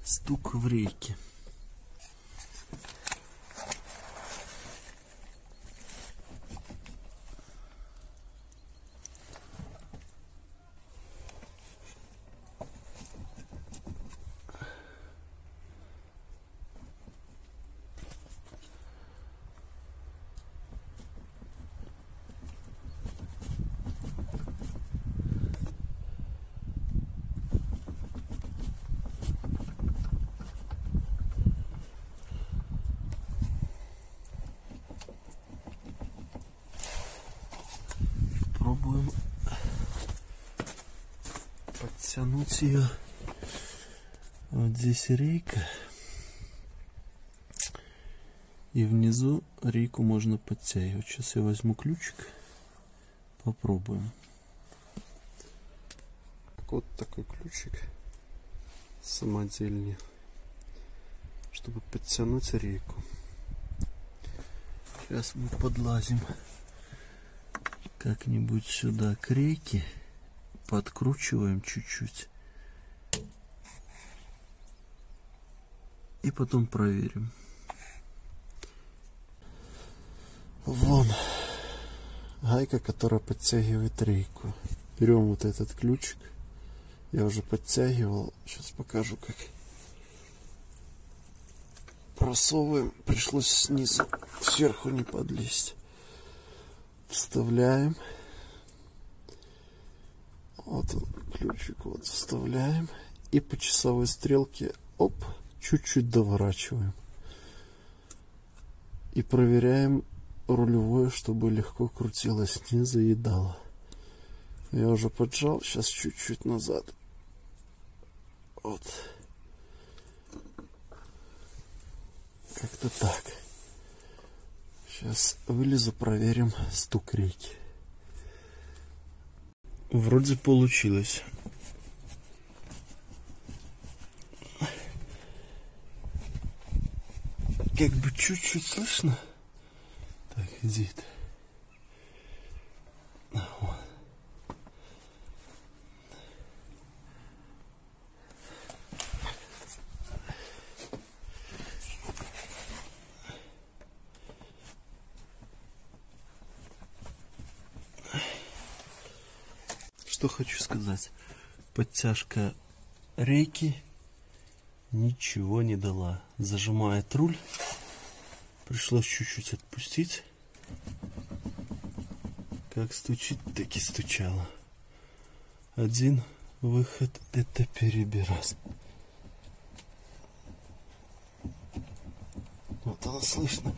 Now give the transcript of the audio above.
Стук в рейке. Пробуем подтянуть ее. Вот здесь рейка. И внизу рейку можно подтягивать. Сейчас я возьму ключик. Попробуем. Вот такой ключик самодельный, чтобы подтянуть рейку. Сейчас мы подлазим как-нибудь сюда к рейке, подкручиваем чуть-чуть и потом проверим. Вон гайка, которая подтягивает рейку. Берем вот этот ключик. Я уже подтягивал. Сейчас покажу, как просовываем. Пришлось снизу, сверху не подлезть. Вставляем. Вот он, ключик, вот вставляем. И по часовой стрелке, оп, чуть-чуть доворачиваем. И проверяем рулевое, чтобы легко крутилось, не заедало. Я уже поджал, сейчас чуть-чуть назад. Вот. Как-то так. Сейчас вылезу, проверим стук рейки. Вроде получилось. Как бы чуть-чуть слышно. Так, иди. Вот. Что хочу сказать. Подтяжка рейки ничего не дала. Зажимает руль. Пришлось чуть-чуть отпустить. Как стучит, так и стучало. Один выход — это перебирать. Вот оно слышно.